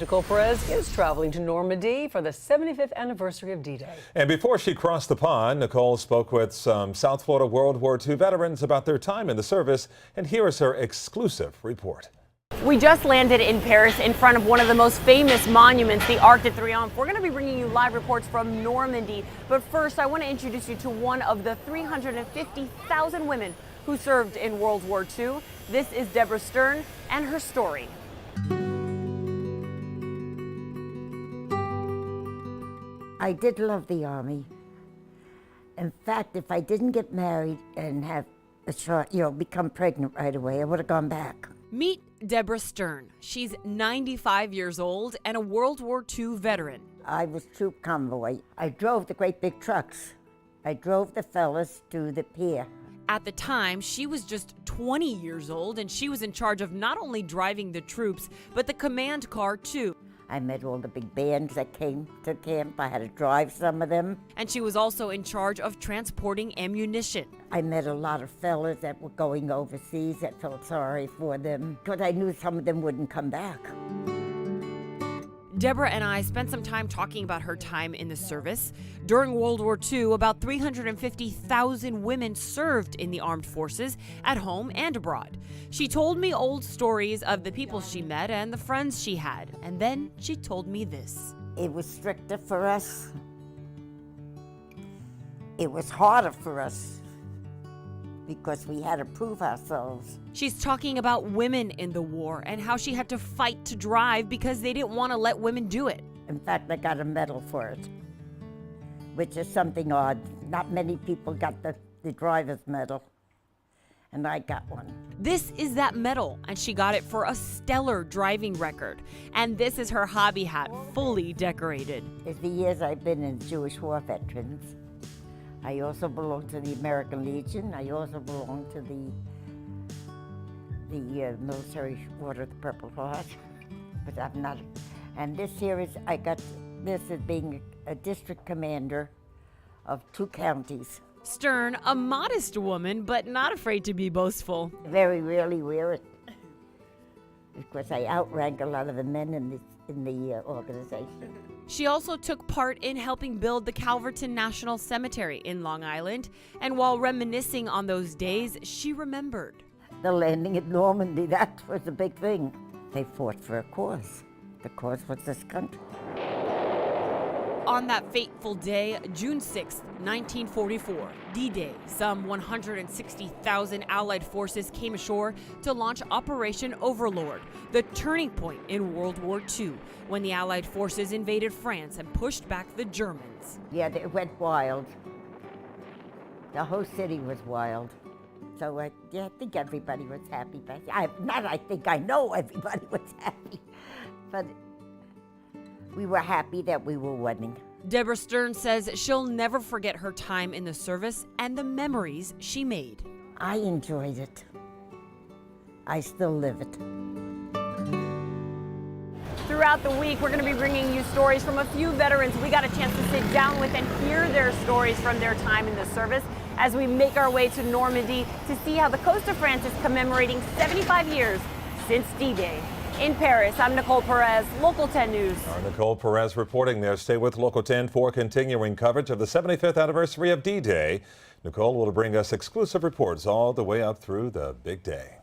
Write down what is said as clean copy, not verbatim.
Nicole Perez is traveling to Normandy for the 75th anniversary of D-Day. And before she crossed the pond, Nicole spoke with some South Florida World War II veterans about their time in the service. And here is her exclusive report. We just landed in Paris in front of one of the most famous monuments, the Arc de Triomphe. We're going to be bringing you live reports from Normandy. But first, I want to introduce you to one of the 350,000 women who served in World War II. This is Debra Stern and her story. I did love the Army. In fact, if I didn't get married and have a short, become pregnant right away, I would have gone back. Meet Debra Stern. She's 95 years old and a World War II veteran. I was troop convoy. I drove the great big trucks. I drove the fellas to the pier. At the time, she was just 20 years old and she was in charge of not only driving the troops, but the command car too. I met all the big bands that came to camp. I had to drive some of them. And she was also in charge of transporting ammunition. I met a lot of fellas that were going overseas. I felt sorry for them because I knew some of them wouldn't come back. Debra and I spent some time talking about her time in the service. During World War II, about 350,000 women served in the armed forces at home and abroad. She told me old stories of the people she met and the friends she had. And then she told me this. It was stricter for us. It was harder for us because we had to prove ourselves. She's talking about women in the war and how she had to fight to drive because they didn't want to let women do it. In fact, I got a medal for it, which is something odd. Not many people got the driver's medal, and I got one. This is that medal, and she got it for a stellar driving record. And this is her hobby hat, fully decorated. It's the years I've been in Jewish war veterans. I also belong to the American Legion. I also belong to the military Order of the Purple Heart, but I'm not. And this here is, I got this as being a district commander of 2 counties. Stern, a modest woman, but not afraid to be boastful. Very rarely wear it because I outrank a lot of the men in the organization. She also took part in helping build the Calverton National Cemetery in Long Island. And while reminiscing on those days, she remembered. The landing at Normandy, that was a big thing. They fought for a cause. The cause was this country. On that fateful day, June 6, 1944, D-Day, some 160,000 Allied forces came ashore to launch Operation Overlord, the turning point in World War II, when the Allied forces invaded France and pushed back the Germans. Yeah, they went wild. The whole city was wild. So I think everybody was happy. But I know everybody was happy. But we were happy that we were winning. Debra Stern says she'll never forget her time in the service and the memories she made. I enjoyed it. I still live it. Throughout the week, we're going to be bringing you stories from a few veterans we got a chance to sit down with and hear their stories from their time in the service as we make our way to Normandy to see how the coast of France is commemorating 75 years since D-Day. In Paris, I'm Nicole Perez, Local 10 News. Our Nicole Perez reporting there. Stay with Local 10 for continuing coverage of the 75th anniversary of D-Day. Nicole will bring us exclusive reports all the way up through the big day.